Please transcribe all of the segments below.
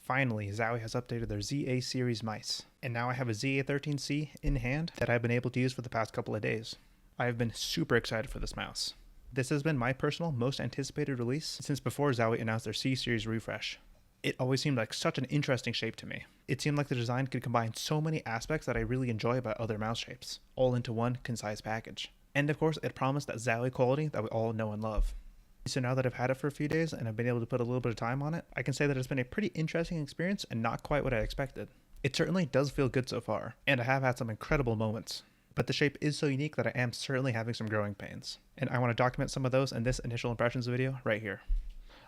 Finally, Zowie has updated their ZA series mice, and now I have a ZA13-C in hand that I've been able to use for the past couple of days. I have been super excited for this mouse. This has been my personal most anticipated release since before Zowie announced their C series refresh. It always seemed like such an interesting shape to me. It seemed like the design could combine so many aspects that I really enjoy about other mouse shapes, all into one concise package. And of course, it promised that Zowie quality that we all know and love. So now that I've had it for a few days and I've been able to put a little bit of time on it, I can say that it's been a pretty interesting experience and not quite what I expected. It certainly does feel good so far, and I have had some incredible moments. But the shape is so unique that I am certainly having some growing pains. And I want to document some of those in this initial impressions video right here.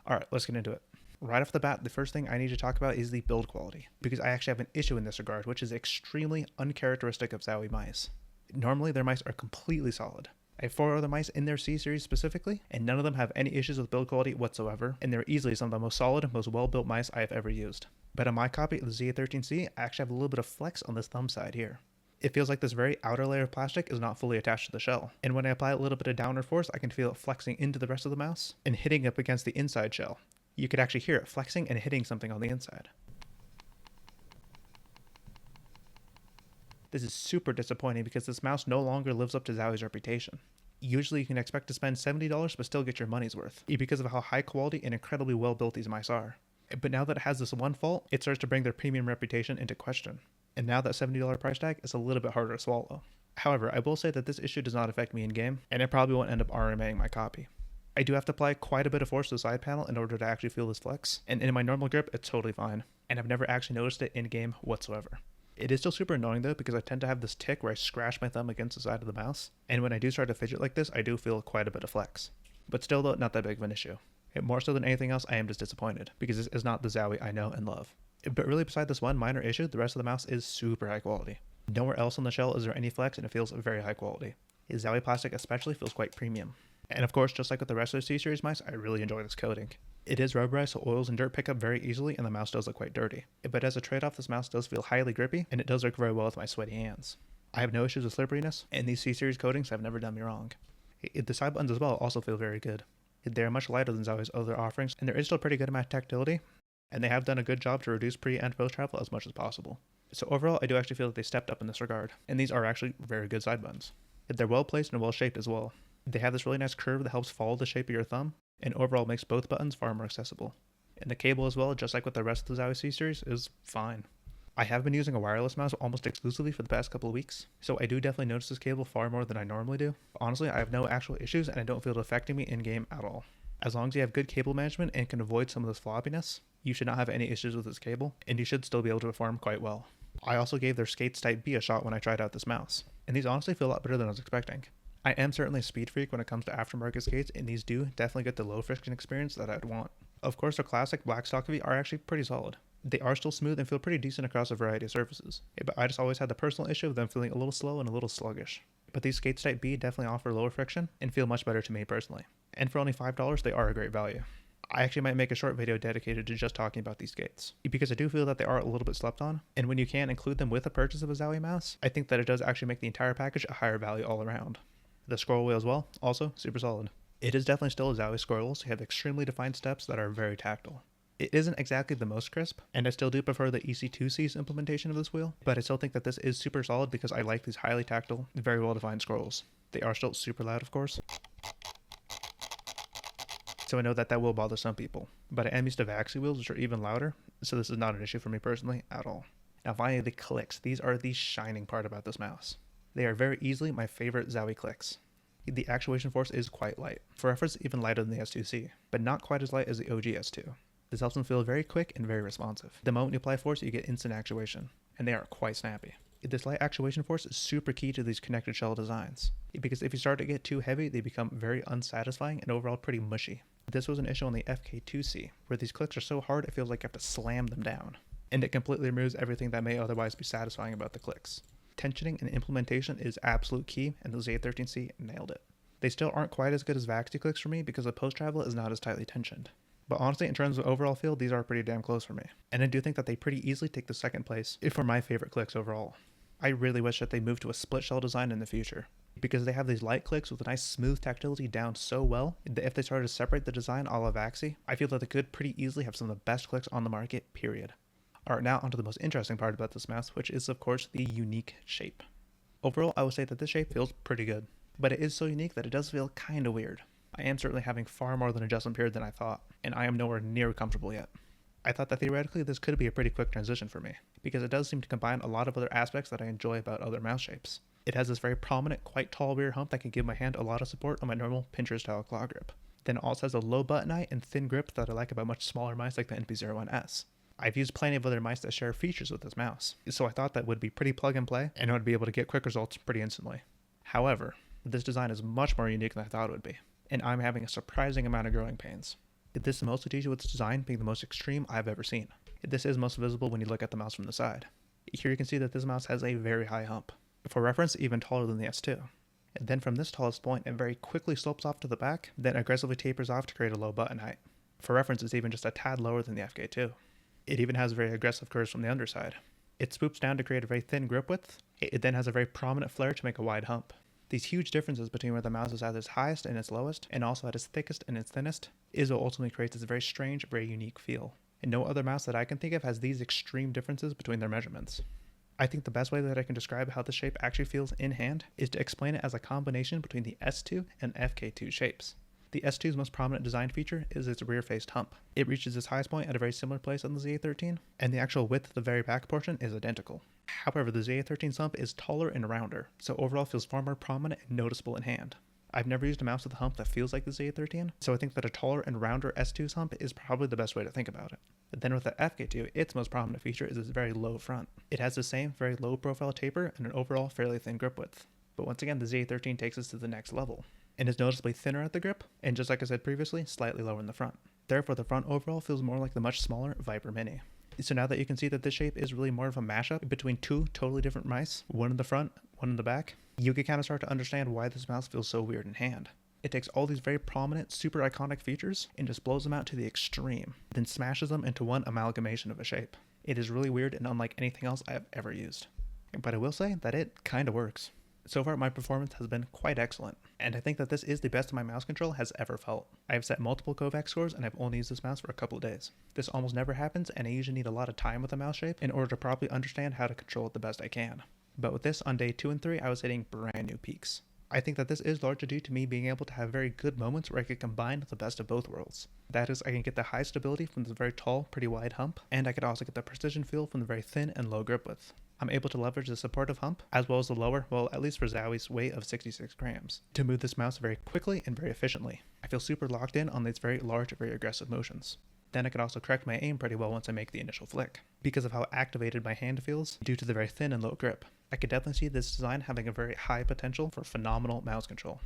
Alright, let's get into it. Right off the bat, the first thing I need to talk about is the build quality, because I actually have an issue in this regard, which is extremely uncharacteristic of Zowie mice. Normally their mice are completely solid. I have 4 other mice in their C series specifically, and none of them have any issues with build quality whatsoever, and they're easily some of the most solid, most well-built mice I have ever used. But on my copy of the ZA13-C, I actually have a little bit of flex on this thumb side here. It feels like this very outer layer of plastic is not fully attached to the shell, and when I apply a little bit of downward force, I can feel it flexing into the rest of the mouse and hitting up against the inside shell. You could actually hear it flexing and hitting something on the inside. This is super disappointing because this mouse no longer lives up to Zowie's reputation. Usually you can expect to spend $70 but still get your money's worth, because of how high quality and incredibly well built these mice are. But now that it has this one fault, it starts to bring their premium reputation into question. And now that $70 price tag is a little bit harder to swallow. However, I will say that this issue does not affect me in game, and it probably won't end up RMAing my copy. I do have to apply quite a bit of force to the side panel in order to actually feel this flex, and in my normal grip it's totally fine, and I've never actually noticed it in game whatsoever. It is still super annoying though, because I tend to have this tick where I scratch my thumb against the side of the mouse, and when I do start to fidget like this, I do feel quite a bit of flex. But still though, not that big of an issue. More so than anything else, I am just disappointed, because this is not the Zowie I know and love. But really, beside this one minor issue, the rest of the mouse is super high quality. Nowhere else on the shell is there any flex, and it feels very high quality. His Zowie plastic especially feels quite premium. And of course, just like with the rest of the C-series mice, I really enjoy this coating. It is rubberized, so oils and dirt pick up very easily, and the mouse does look quite dirty. But as a trade-off, this mouse does feel highly grippy, and it does work very well with my sweaty hands. I have no issues with slipperiness, and these C-series coatings have never done me wrong. The side buttons as well also feel very good. They are much lighter than Zowie's other offerings, and there is still a pretty good amount of tactility, and they have done a good job to reduce pre- and post-travel as much as possible. So overall, I do actually feel that they stepped up in this regard, and these are actually very good side buttons. They're well placed and well shaped as well. They have this really nice curve that helps follow the shape of your thumb, and overall makes both buttons far more accessible. And the cable as well, just like with the rest of the Zowie C-series, is fine. I have been using a wireless mouse almost exclusively for the past couple of weeks, so I do definitely notice this cable far more than I normally do. Honestly, I have no actual issues and I don't feel it affecting me in-game at all. As long as you have good cable management and can avoid some of this floppiness, you should not have any issues with this cable, and you should still be able to perform quite well. I also gave their Skates Type B a shot when I tried out this mouse, and these honestly feel a lot better than I was expecting. I am certainly a speed freak when it comes to aftermarket skates, and these do definitely get the low friction experience that I'd want. Of course, their classic black stock V are actually pretty solid. They are still smooth and feel pretty decent across a variety of surfaces, but I just always had the personal issue of them feeling a little slow and a little sluggish. But these Skates Type B definitely offer lower friction and feel much better to me personally. And for only $5, they are a great value. I actually might make a short video dedicated to just talking about these skates, because I do feel that they are a little bit slept on, and when you can include them with the purchase of a Zowie mouse, I think that it does actually make the entire package a higher value all around. The scroll wheel as well, also super solid. It is definitely still a Zowie scroll wheel, so you have extremely defined steps that are very tactile. It isn't exactly the most crisp, and I still do prefer the EC2C's implementation of this wheel, but I still think that this is super solid because I like these highly tactile, very well defined scrolls. They are still super loud, of course, so I know that will bother some people, but I am used to Vaxi wheels, which are even louder, so this is not an issue for me personally at all. Now finally, the clicks. These are the shining part about this mouse. They are very easily my favorite Zowie clicks. The actuation force is quite light, for reference even lighter than the S2C, but not quite as light as the OG S2. This helps them feel very quick and very responsive. The moment you apply force, you get instant actuation, and they are quite snappy. This light actuation force is super key to these connected shell designs, because if you start to get too heavy, they become very unsatisfying and overall pretty mushy. This was an issue on the FK2C, where these clicks are so hard it feels like you have to slam them down, and it completely removes everything that may otherwise be satisfying about the clicks. Tensioning and implementation is absolute key, and the ZA13-C nailed it. They still aren't quite as good as Vaxi clicks for me because the post-travel is not as tightly tensioned. But honestly, in terms of overall feel, these are pretty damn close for me. And I do think that they pretty easily take the second place for my favorite clicks overall. I really wish that they moved to a split shell design in the future, because they have these light clicks with a nice smooth tactility down so well that if they started to separate the design a la Vaxi, I feel that they could pretty easily have some of the best clicks on the market, period. Alright, now onto the most interesting part about this mouse, which is of course the unique shape. Overall, I would say that this shape feels pretty good, but it is so unique that it does feel kinda weird. I am certainly having far more of an adjustment period than I thought, and I am nowhere near comfortable yet. I thought that theoretically this could be a pretty quick transition for me, because it does seem to combine a lot of other aspects that I enjoy about other mouse shapes. It has this very prominent, quite tall rear hump that can give my hand a lot of support on my normal pincher style claw grip. Then it also has a low button height and thin grip that I like about much smaller mice like the NP01S. I've used plenty of other mice that share features with this mouse, so I thought that would be pretty plug and play, and I would be able to get quick results pretty instantly. However, this design is much more unique than I thought it would be, and I'm having a surprising amount of growing pains. This is mostly due to its design being the most extreme I've ever seen. This is most visible when you look at the mouse from the side. Here you can see that this mouse has a very high hump. For reference, even taller than the S2. And then from this tallest point, it very quickly slopes off to the back, then aggressively tapers off to create a low button height. For reference, it's even just a tad lower than the FK2. It even has very aggressive curves from the underside. It swoops down to create a very thin grip width. It then has a very prominent flare to make a wide hump. These huge differences between where the mouse is at its highest and its lowest, and also at its thickest and its thinnest, is what ultimately creates this very strange, very unique feel. And no other mouse that I can think of has these extreme differences between their measurements. I think the best way that I can describe how this shape actually feels in hand is to explain it as a combination between the S2 and FK2 shapes. The S2's most prominent design feature is its rear-faced hump. It reaches its highest point at a very similar place on the ZA13, and the actual width of the very back portion is identical. However, the ZA13's hump is taller and rounder, so overall feels far more prominent and noticeable in hand. I've never used a mouse with a hump that feels like the ZA13, so I think that a taller and rounder S2's hump is probably the best way to think about it. But then with the FK2, its most prominent feature is its very low front. It has the same very low profile taper and an overall fairly thin grip width. But once again, the ZA13 takes us to the next level, and is noticeably thinner at the grip, and just like I said previously, slightly lower in the front. Therefore, the front overall feels more like the much smaller Viper Mini. So now that you can see that this shape is really more of a mashup between two totally different mice, one in the front, one in the back, you can kind of start to understand why this mouse feels so weird in hand. It takes all these very prominent, super iconic features and just blows them out to the extreme, then smashes them into one amalgamation of a shape. It is really weird and unlike anything else I have ever used. But I will say that it kinda works. So far, my performance has been quite excellent, and I think that this is the best my mouse control has ever felt. I have set multiple Kovac scores, and I've only used this mouse for a couple of days. This almost never happens, and I usually need a lot of time with the mouse shape in order to properly understand how to control it the best I can. But with this, on day 2 and 3, I was hitting brand new peaks. I think that this is largely due to me being able to have very good moments where I could combine the best of both worlds. That is, I can get the high stability from the very tall, pretty wide hump, and I could also get the precision feel from the very thin and low grip width. I'm able to leverage the supportive hump, as well as the lower, well at least for Zowie's, weight of 66 grams, to move this mouse very quickly and very efficiently. I feel super locked in on these very large, very aggressive motions. Then I can also correct my aim pretty well once I make the initial flick, because of how activated my hand feels due to the very thin and low grip. I could definitely see this design having a very high potential for phenomenal mouse control.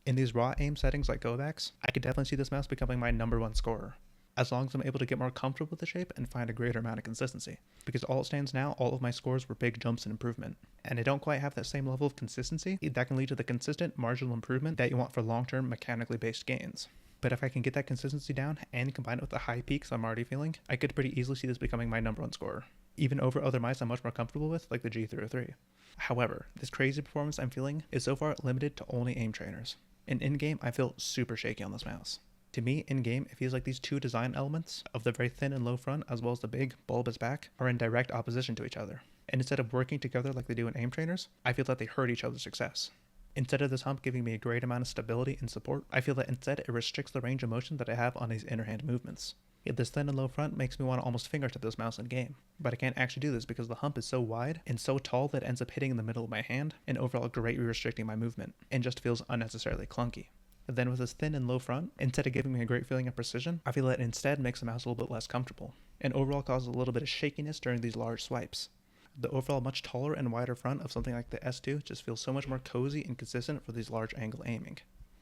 In these raw aim settings like Kovacs, I could definitely see this mouse becoming my #1 scorer, as long as I'm able to get more comfortable with the shape and find a greater amount of consistency. Because all it stands now, all of my scores were big jumps in improvement, and I don't quite have that same level of consistency that can lead to the consistent marginal improvement that you want for long-term mechanically based gains. But if I can get that consistency down and combine it with the high peaks I'm already feeling, I could pretty easily see this becoming my #1 scorer, even over other mice I'm much more comfortable with, like the G303. However, this crazy performance I'm feeling is so far limited to only aim trainers, and in-game I feel super shaky on this mouse. To me, in-game, it feels like these two design elements of the very thin and low front, as well as the big, bulbous back, are in direct opposition to each other. And instead of working together like they do in aim trainers, I feel that they hurt each other's success. Instead of this hump giving me a great amount of stability and support, I feel that instead it restricts the range of motion that I have on these inner hand movements. Yet this thin and low front makes me want to almost fingertip this mouse in game, but I can't actually do this because the hump is so wide and so tall that it ends up hitting in the middle of my hand and overall greatly restricting my movement, and just feels unnecessarily clunky. Then with this thin and low front, instead of giving me a great feeling of precision, I feel that it instead makes the mouse a little bit less comfortable, and overall causes a little bit of shakiness during these large swipes. The overall much taller and wider front of something like the S2 just feels so much more cozy and consistent for these large angle aiming.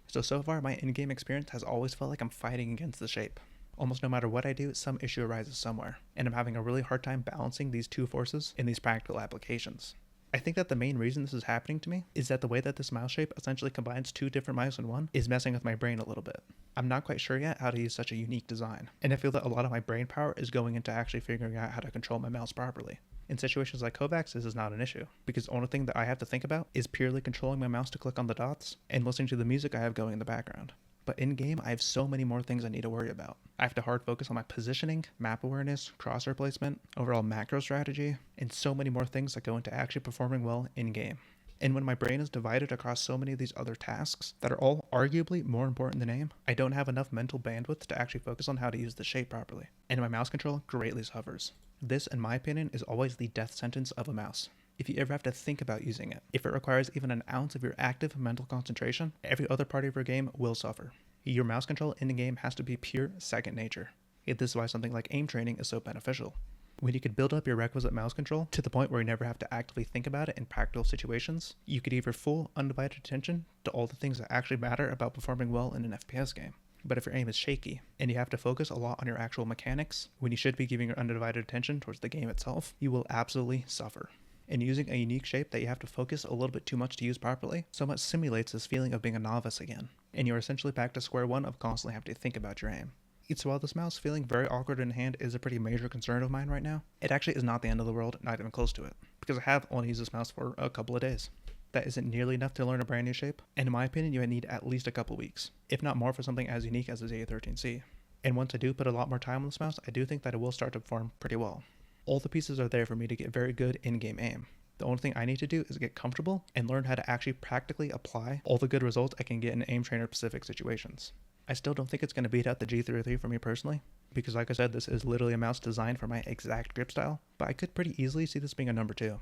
So far my in-game experience has always felt like I'm fighting against the shape. Almost no matter what I do, some issue arises somewhere, and I'm having a really hard time balancing these two forces in these practical applications. I think that the main reason this is happening to me is that the way that this mouse shape essentially combines two different mice in one is messing with my brain a little bit. I'm not quite sure yet how to use such a unique design, and I feel that a lot of my brain power is going into actually figuring out how to control my mouse properly. In situations like Kovacs, this is not an issue, because the only thing that I have to think about is purely controlling my mouse to click on the dots and listening to the music I have going in the background. But in-game, I have so many more things I need to worry about. I have to hard focus on my positioning, map awareness, crosshair placement, overall macro strategy, and so many more things that go into actually performing well in-game. And when my brain is divided across so many of these other tasks that are all arguably more important than aim, I don't have enough mental bandwidth to actually focus on how to use the shape properly. And my mouse control greatly suffers. This, in my opinion, is always the death sentence of a mouse. If you ever have to think about using it, if it requires even an ounce of your active mental concentration, every other part of your game will suffer. Your mouse control in the game has to be pure second nature. This is why something like aim training is so beneficial. When you could build up your requisite mouse control to the point where you never have to actively think about it in practical situations, you could give your full, undivided attention to all the things that actually matter about performing well in an FPS game. But if your aim is shaky, and you have to focus a lot on your actual mechanics, when you should be giving your undivided attention towards the game itself, you will absolutely suffer. And using a unique shape that you have to focus a little bit too much to use properly somewhat simulates this feeling of being a novice again, and you're essentially back to square one of constantly having to think about your aim. So while this mouse feeling very awkward in hand is a pretty major concern of mine right now, it actually is not the end of the world, not even close to it, because I have only used this mouse for a couple of days. That isn't nearly enough to learn a brand new shape, and in my opinion you would need at least a couple weeks, if not more, for something as unique as the ZA13-C. And once I do put a lot more time on this mouse, I do think that it will start to perform pretty well. All the pieces are there for me to get very good in-game aim. The only thing I need to do is get comfortable and learn how to actually practically apply all the good results I can get in aim trainer specific situations. I still don't think it's going to beat out the G303 for me personally, because like I said, this is literally a mouse designed for my exact grip style, but I could pretty easily see this being a number 2,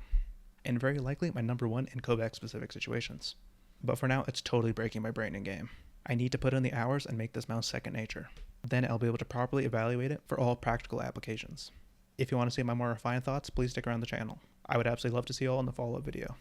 and very likely my number 1 in Kovac specific situations. But for now, it's totally breaking my brain in game. I need to put in the hours and make this mouse second nature. Then I'll be able to properly evaluate it for all practical applications. If you want to see my more refined thoughts, please stick around the channel. I would absolutely love to see you all in the follow-up video.